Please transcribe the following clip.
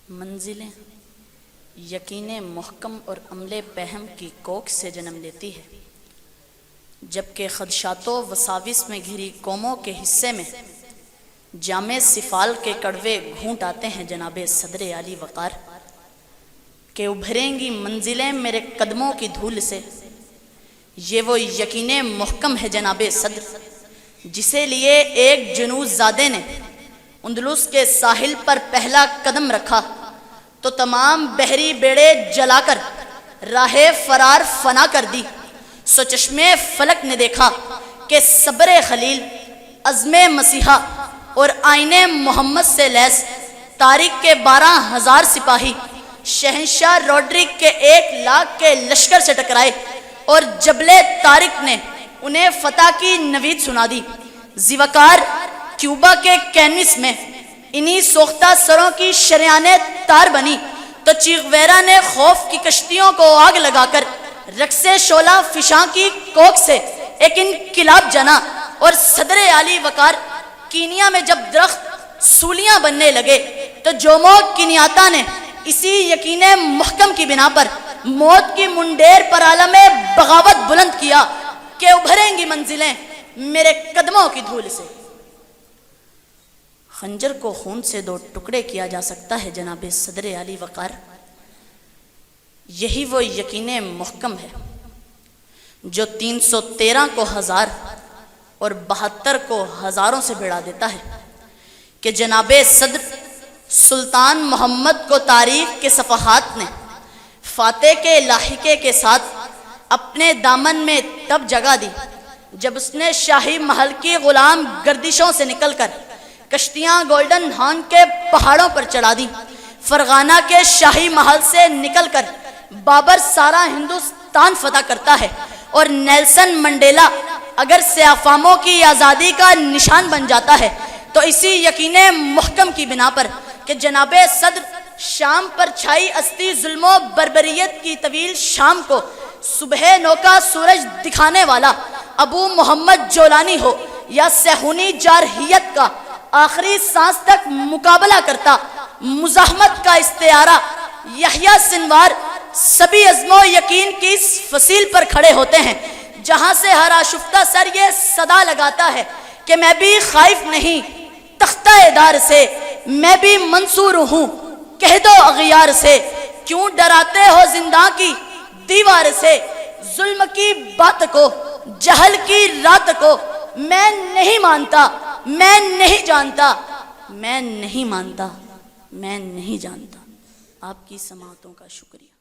منزلیں یقین محکم اور عمل پہم کی کوکھ سے جنم لیتی ہے، جبکہ خدشات و وساوس میں گھری قوموں کے حصے میں جامع سفال کے کڑوے گھونٹ آتے ہیں جناب صدر عالی وقار، کہ ابھریں گی منزلیں میرے قدموں کی دھول سے۔ یہ وہ یقین محکم ہے جناب صدر جسے لیے ایک جنوب زادے نے اندلس کے ساحل پر پہلا قدم رکھا تو تمام بحری بیڑے جلا کر راہ فرار فنا کر دی۔ سو چشمے فلک نے دیکھا کہ صبر خلیل، عزم مسیحا اور آئین محمد سے لیس طارق کے 12,000 سپاہی شہنشاہ روڈرک کے 1,00,000 کے لشکر سے ٹکرائے اور جبل طارق نے انہیں فتح کی نوید سنا دی۔ زیوکار کیوبا کے کینوس میں انہی سوختہ سروں کی شریانیں تار بنی تو چیغویرا نے خوف کی کشتیوں کو آگ لگا کر رقص شعلہ فشاں کی کوکھ سے ایک انقلاب جنا، اور صدر عالی وقار کینیا میں جب درخت سولیاں بننے لگے تو جومو کینیاتا نے اسی یقین محکم کی بنا پر موت کی منڈیر پر عالم بغاوت بلند کیا کہ ابھریں گی منزلیں میرے قدموں کی دھول سے۔ خنجر کو خون سے 2 ٹکڑے کیا جا سکتا ہے جناب صدر عالی وقار، یہی وہ یقین محکم ہے جو 313 کو 1000 اور 72 کو ہزاروں سے بڑھا دیتا ہے، کہ جناب صدر سلطان محمد کو تاریخ کے صفحات نے فاتح کے لاحقے کے ساتھ اپنے دامن میں تب جگہ دی جب اس نے شاہی محل کی غلام گردشوں سے نکل کر کشتیاں گولڈن ہارن کے پہاڑوں پر چڑھا دی۔ فرغانہ کے شاہی محل سے نکل کر بابر سارا ہندوستان فتح کرتا ہے، اور نیلسن منڈیلا اگر سیافاموں کی آزادی کا نشان بن جاتا ہے تو اسی یقین محکم کی بنا پر کہ جناب صدر شام پر چھائی استی ظلم و بربریت کی طویل شام کو صبح نو کا سورج دکھانے والا ابو محمد جولانی ہو یا سہونی جارحیت کا آخری سانس تک مقابلہ کرتا مزاحمت کا استعارہ یحییٰ سنوار، سبھی عزم و یقین کی اس فصیل پر کھڑے ہوتے ہیں جہاں سے ہر آشفتہ سر یہ صدا لگاتا ہے کہ میں بھی خائف نہیں تختہ دار سے، میں بھی منصور ہوں کہہ دو اغیار سے، کیوں ڈراتے ہو زنداں کی دیوار سے، ظلم کی بات کو جہل کی رات کو میں نہیں مانتا، میں نہیں جانتا، میں نہیں مانتا، میں نہیں جانتا۔ آپ کی سماعتوں کا شکریہ۔